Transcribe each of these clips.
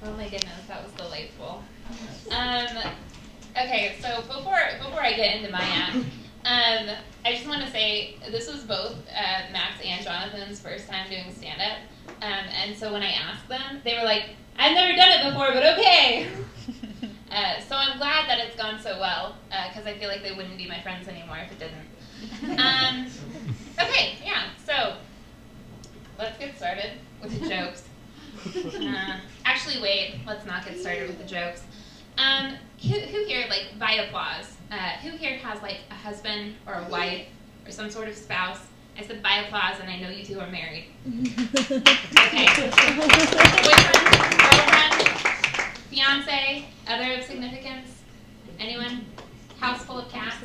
Oh my goodness, that was delightful. Okay, so before I get into my act, I just want to say this was both Max and Jonathan's first time doing stand-up, and so when I asked them, they were like, "I've never done it before, but okay." So I'm glad that it's gone so well, because I feel like they wouldn't be my friends anymore if it didn't. Okay, yeah, so let's get started with the jokes. Actually, wait, let's not get started with the jokes. Who here, like, by applause, who here has, like, a husband or a wife or some sort of spouse? I said by applause, and I know you two are married. Okay. Boyfriend, girlfriend, fiance, other of significance? Anyone? House full of cats?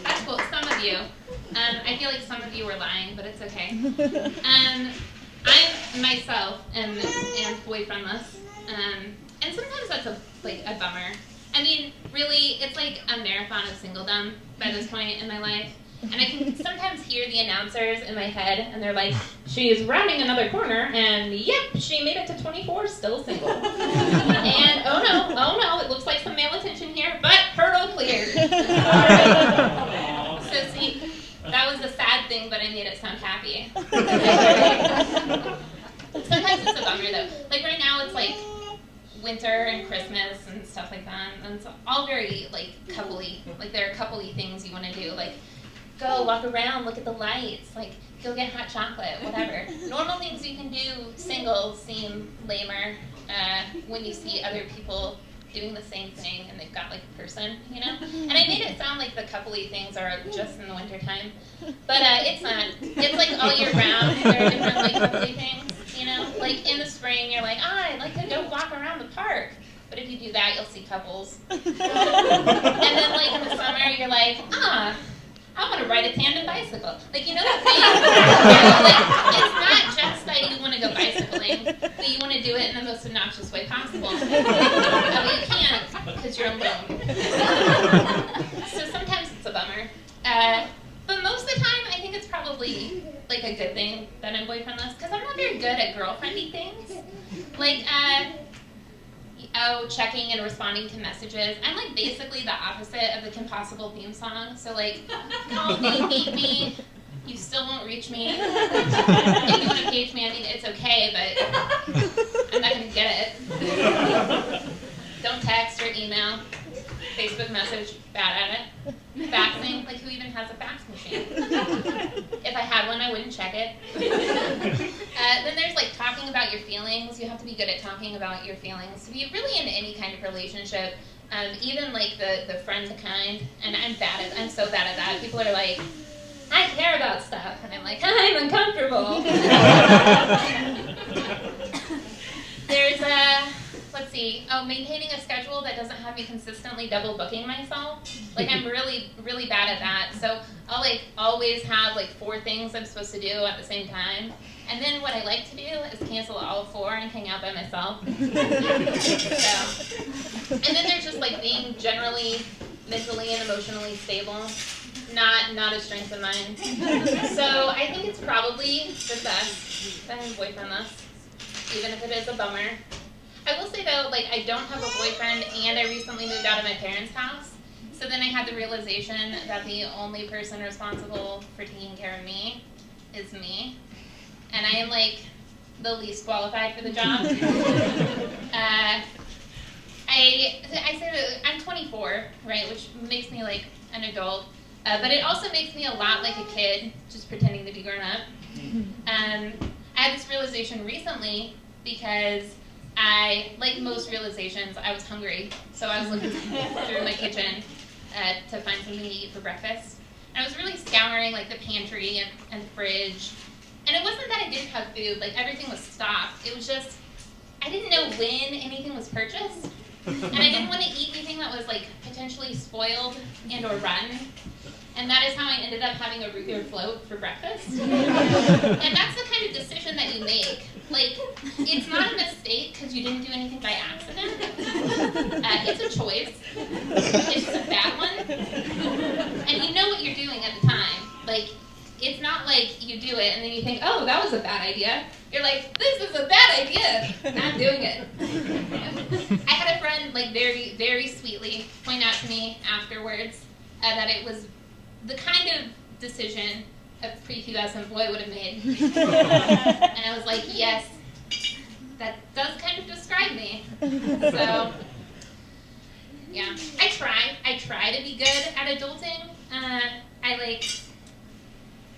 That's cool. Some of you. I feel like some of you were lying, but it's okay. I myself am boyfriendless, and sometimes that's a bummer. I mean, really, it's like a marathon of singledom by this point in my life, and I can sometimes hear the announcers in my head, and they're like, "She's rounding another corner, and yep, she made it to 24, still single." And oh no, it looks like some male attention here, but hurdle cleared. All right. So see. That was a sad thing, but I made it sound happy. Sometimes it's a bummer, though. Like, right now, it's, like, winter and Christmas and stuff like that. And it's all very, like, coupley. Like, there are coupley things you want to do. Like, go walk around, look at the lights. Like, go get hot chocolate, whatever. Normal things you can do, single, seem lamer when you see other people doing the same thing and they've got like a person, you know? And I made it sound like the coupley things are just in the wintertime, but it's not. It's like all year round. There are different like coupley things, you know? Like in the spring, you're like, I'd like to go walk around the park. But if you do that, you'll see couples. And then like in the summer, you're like, I want to ride a tandem bicycle. Like, you know that thing? Like, it's not just that you want to go bicycling, but you want to do it in the most obnoxious way possible. But you can't because you're alone. So sometimes it's a bummer. But most of the time, I think it's probably like a good thing that I'm boyfriendless because I'm not very good at girlfriendy things. Like, checking and responding to messages. I'm like basically the opposite of the Kim Possible theme song. So like, call me, meet me, you still won't reach me. If you want to page me, I mean, it's okay, but I'm not going to get it. Don't text or email. Facebook message, bad at it. Faxing, like who even has a fax machine? If I had one, I wouldn't check it. Then there's like talking about your feelings. You have to be good at talking about your feelings. To be really in any kind of relationship, even like the friend kind, and I'm so bad at that. People are like, I care about stuff, and I'm like, I'm uncomfortable. There's let's see, maintaining a schedule that doesn't have me consistently double booking myself. Like I'm really, really bad at that. So I'll like always have like 4 things I'm supposed to do at the same time. And then what I like to do is cancel all 4 and hang out by myself. So, and then there's just like being generally mentally and emotionally stable. Not a strength of mine. So I think it's probably the best that I'm boyfriendless, even if it is a bummer. I will say though, like I don't have a boyfriend and I recently moved out of my parents' house. So then I had the realization that the only person responsible for taking care of me is me. And I am like the least qualified for the job. I say that I'm 24, right, which makes me like an adult. But it also makes me a lot like a kid, just pretending to be grown up. I had this realization recently because like most realizations, I was hungry. So I was looking through my kitchen to find something to eat for breakfast. And I was really scouring like the pantry and fridge. And it wasn't that I didn't have food, like everything was stocked. It was just, I didn't know when anything was purchased. And I didn't want to eat anything that was like potentially spoiled and or rotten. And that is how I ended up having a root beer float for breakfast. And that's the kind of decision that you make. Like, it's not a mistake because you didn't do anything by accident. It's a choice. It's just a bad one. And you know what you're doing at the time. Like, it's not like you do it and then you think, oh, that was a bad idea. You're like, this is a bad idea. Not doing it. I had a friend, like, very, very sweetly point out to me afterwards that it was the kind of decision a prepubescent boy would have made. And I was like, yes, that does kind of describe me. So, yeah, I try to be good at adulting.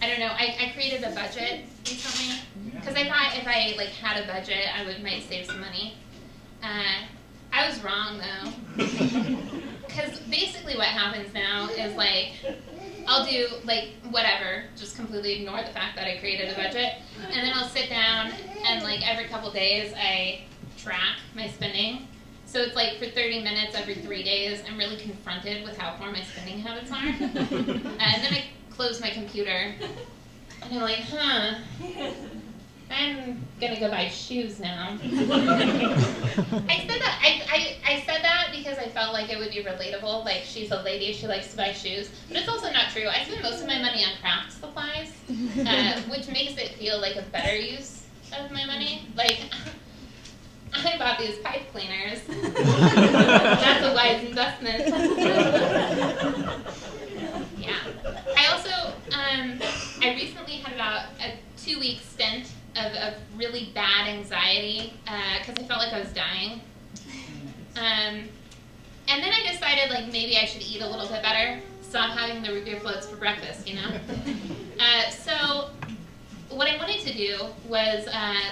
I don't know, I created a budget recently, because I thought if I like had a budget, might save some money. I was wrong though, because basically what happens now is like, I'll do like whatever, just completely ignore the fact that I created a budget, and then I'll sit down and like every couple days I track my spending. So it's like for 30 minutes every 3 days, I'm really confronted with how poor my spending habits are. And then I close my computer, and I'm like, I'm gonna go buy shoes now. I said that because I felt like it would be relatable. Like, she's a lady, she likes to buy shoes. But it's also not true. I spend most of my money on craft supplies, which makes it feel like a better use of my money. Like, I bought these pipe cleaners. That's a wise investment. Yeah. I also, I recently had about a 2-week stint of really bad anxiety because I felt like I was dying. And then I decided like maybe I should eat a little bit better, stop having the root beer floats for breakfast, you know? So what I wanted to do was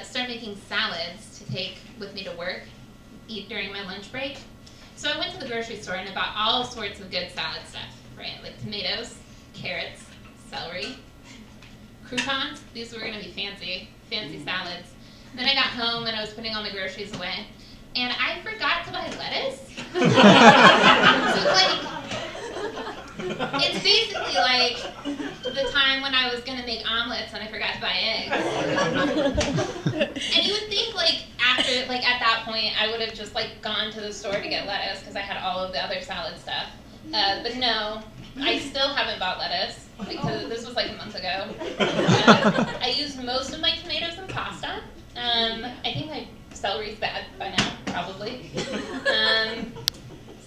start making salads to take with me to work, eat during my lunch break. So I went to the grocery store and I bought all sorts of good salad stuff, right? Like tomatoes, carrots, celery, croutons. These were going to be fancy salads. Then I got home and I was putting all my groceries away, and I forgot to buy lettuce. So it's basically like the time when I was going to make omelets and I forgot to buy eggs. And you would think like after, like at that point, I would have just like gone to the store to get lettuce because I had all of the other salad stuff. But no, I still haven't bought lettuce because this was like a month ago. I used most of my tomatoes in pasta. I think my celery's bad by now, probably.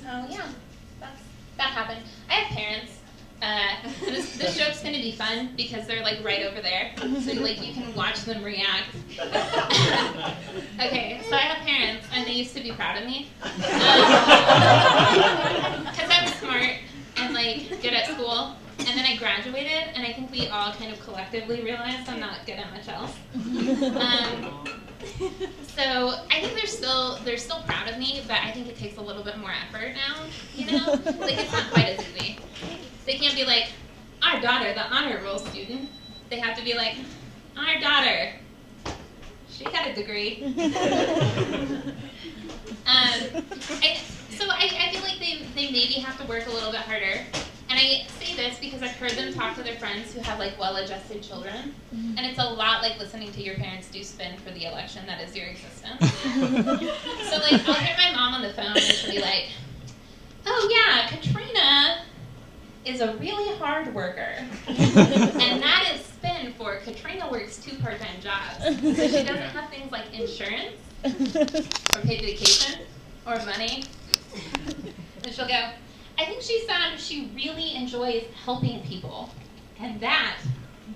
So yeah, that happened. I have parents. This joke's going to be fun because they're like right over there, so like you can watch them react. Okay, so I have parents, and they used to be proud of me because I was smart and like good at school. And then I graduated, and I think we all kind of collectively realized I'm not good at much else. So I think they're still proud of me, but I think it takes a little bit more effort now. You know, like it's not quite as easy. They can't be like, our daughter, the honor roll student. They have to be like, our daughter, she got a degree. So I feel like they maybe have to work a little bit harder. And I say this because I've heard them talk to their friends who have like well-adjusted children. And it's a lot like listening to your parents do spin for the election that is your existence. So like I'll get my mom on the phone and she'll be like, oh yeah, Katrina is a really hard worker. And that is spin for Katrina works 2 part-time jobs. So she doesn't have things like insurance or paid vacation or money. And she'll go, I think she found she really enjoys helping people. And that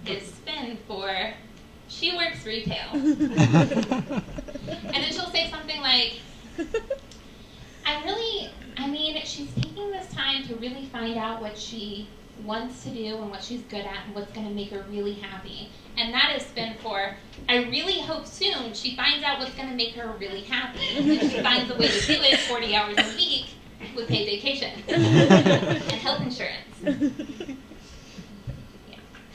is spin for she works retail. And then she'll say something like, she's taking this time to really find out what she wants to do and what she's good at and what's going to make her really happy. And that is spin for, I really hope soon she finds out what's going to make her really happy. And she finds a way to do it 40 hours a week with paid vacation and health insurance. Yeah.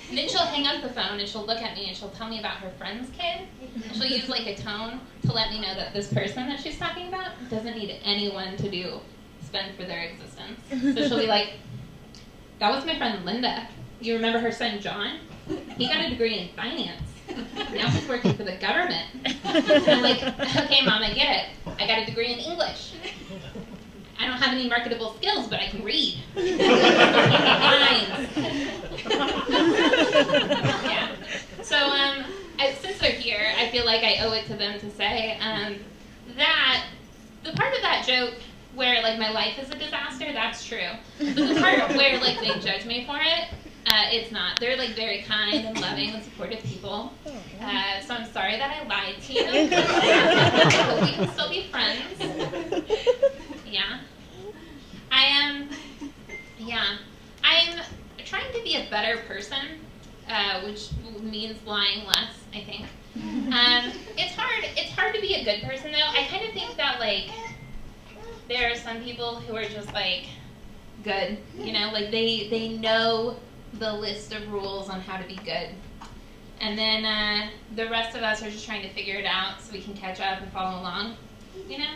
And then she'll hang up the phone and she'll look at me and she'll tell me about her friend's kid. And she'll use like a tone to let me know that this person that she's talking about doesn't need anyone to do spend for their existence. So she'll be like, that was my friend Linda. You remember her son John? He got a degree in finance. Now he's working for the government. And I'm like, okay, Mom, I get it. I got a degree in English. I don't have any marketable skills, but I can read. Yeah. So since they're here, I I feel like I owe it to them to say that the part of that joke where like my life is a disaster, that's true. But the part where like they judge me for it, it's not. They're like very kind and loving and supportive people. So I'm sorry that I lied to you. But we can still be friends. Yeah. I'm trying to be a better person, which means lying less, I think. It's hard to be a good person though. I kind of think that like there are some people who are just like good, you know, like they know the list of rules on how to be good. And then the rest of us are just trying to figure it out so we can catch up and follow along, you know?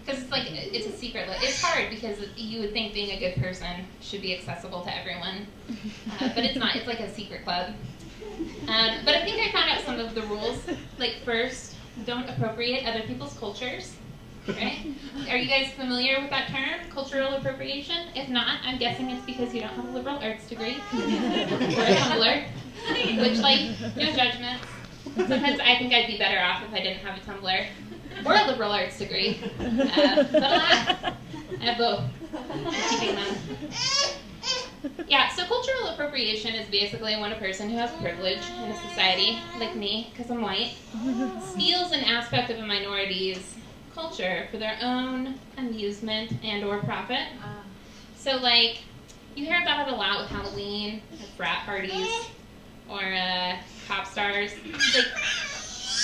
Because it's like, it's a secret. It's hard because you would think being a good person should be accessible to everyone. But it's not. It's like a secret club. But I think I found out some of the rules. Like first, don't appropriate other people's cultures. Right? Are you guys familiar with that term, cultural appropriation? If not, I'm guessing it's because you don't have a liberal arts degree or a Tumblr, which, like, no judgments. Sometimes I think I'd be better off if I didn't have a Tumblr or a liberal arts degree. But alas, I have both. I'm keeping them. Yeah, so cultural appropriation is basically when a person who has privilege in a society, like me, because I'm white, steals an aspect of a minority's culture for their own amusement and or profit. So like, you hear about it a lot with Halloween, or frat parties, or pop stars. Like,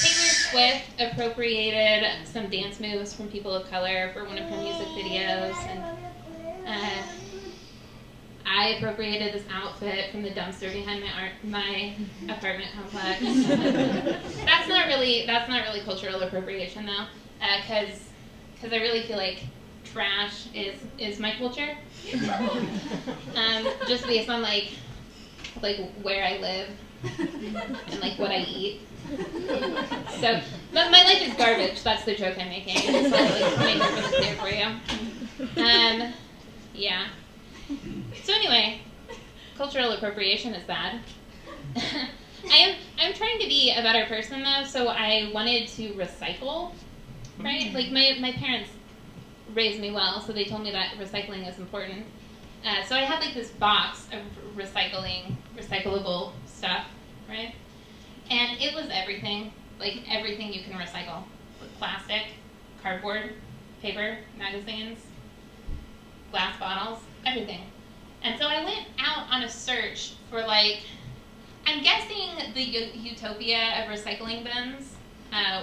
Taylor Swift appropriated some dance moves from people of color for one of her music videos, and I appropriated this outfit from the dumpster behind my apartment complex. That's not really cultural appropriation though. Because I really feel like trash is my culture, just based on like where I live and like what I eat. So, but my life is garbage. That's the joke I'm making. I just want to like make it really clear for you. Yeah. So anyway, cultural appropriation is bad. I'm trying to be a better person though, so I wanted to recycle. Right? Like, my parents raised me well, so they told me that recycling is important. So I had, like, this box of recyclable stuff, right? And it was everything. Like, everything you can recycle. Plastic, cardboard, paper, magazines, glass bottles, everything. And so I went out on a search for, like, I'm guessing the utopia of recycling bins.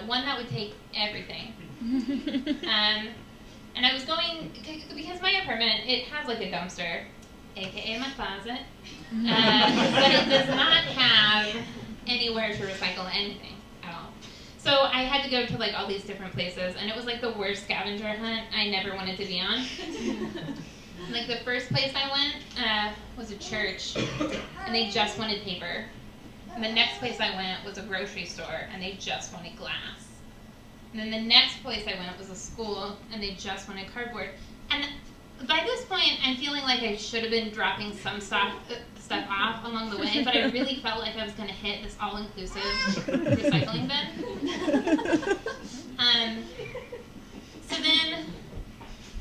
One that would take everything. And I was going, because my apartment, it has like a dumpster, aka my closet, but it does not have anywhere to recycle anything at all. So I had to go to like all these different places, and it was like the worst scavenger hunt I never wanted to be on. Like the first place I went was a church, and they just wanted paper. And the next place I went was a grocery store, and they just wanted glass. And then the next place I went was a school, and they just wanted cardboard. And by this point, I'm feeling like I should have been dropping some stuff off along the way, but I really felt like I was going to hit this all-inclusive recycling bin. So then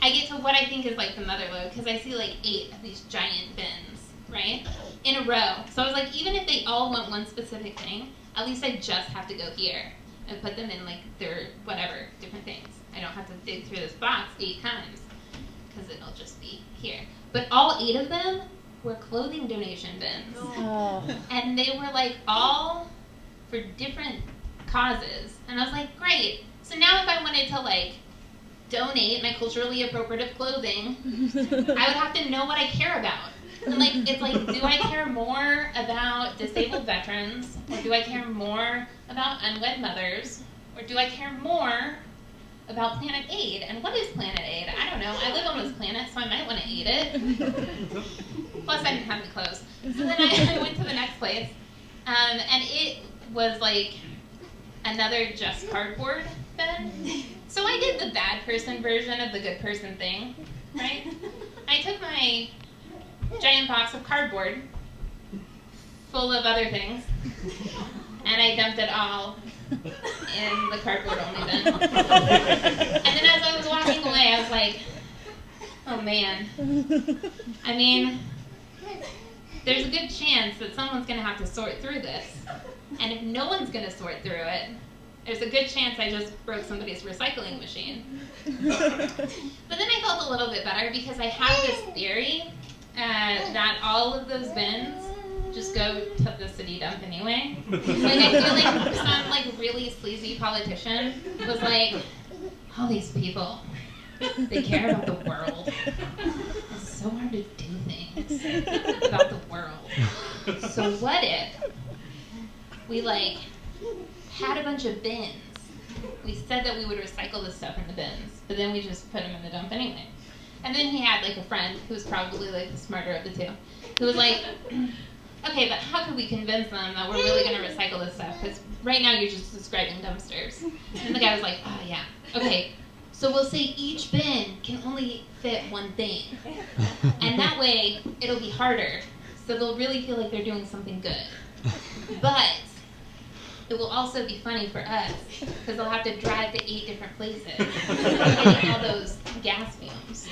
I get to what I think is like the mother lode, because I see like 8 of these giant bins, right, in a row. So I was like, even if they all want one specific thing, at least I just have to go here and put them in like their whatever, different things. I don't have to dig through this box 8 times, because it'll just be here. But all 8 of them were clothing donation bins. Oh. And they were like all for different causes. And I was like, great. So now if I wanted to like donate my culturally appropriate clothing, I would have to know what I care about. And like, it's like, do I care more about disabled veterans, or do I care more about unwed mothers, or do I care more about Planet Aid? And what is Planet Aid? I don't know. I live on this planet, so I might want to eat it. Plus, I didn't have any clothes. So then I went to the next place, and it was like another just cardboard bin. So I did the bad person version of the good person thing, right? I took my giant box of cardboard full of other things, and I dumped it all in the cardboard only bin. And then as I was walking away, I was like, oh man. I mean, there's a good chance that someone's going to have to sort through this. And if no one's going to sort through it, there's a good chance I just broke somebody's recycling machine. But then I felt a little bit better because I have this theory that all of those bins just go to the city dump anyway. Like, I feel like some like really sleazy politician was like, all these people, they care about the world. It's so hard to do things about the world. So what if we like had a bunch of bins? We said that we would recycle the stuff in the bins, but then we just put them in the dump anyway. And then he had like a friend who was probably like the smarter of the two, who was like, okay, but how could we convince them that we're really going to recycle this stuff? Because right now you're just describing dumpsters. And the guy was like, oh yeah, okay. So we'll say each bin can only fit one thing. And that way, it'll be harder. So they'll really feel like they're doing something good. But it will also be funny for us, because they'll have to drive to 8 different places, getting all those gas fumes.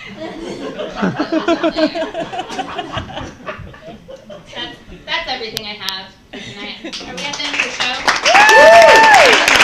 That's everything I have for tonight. Are we at the end of the show?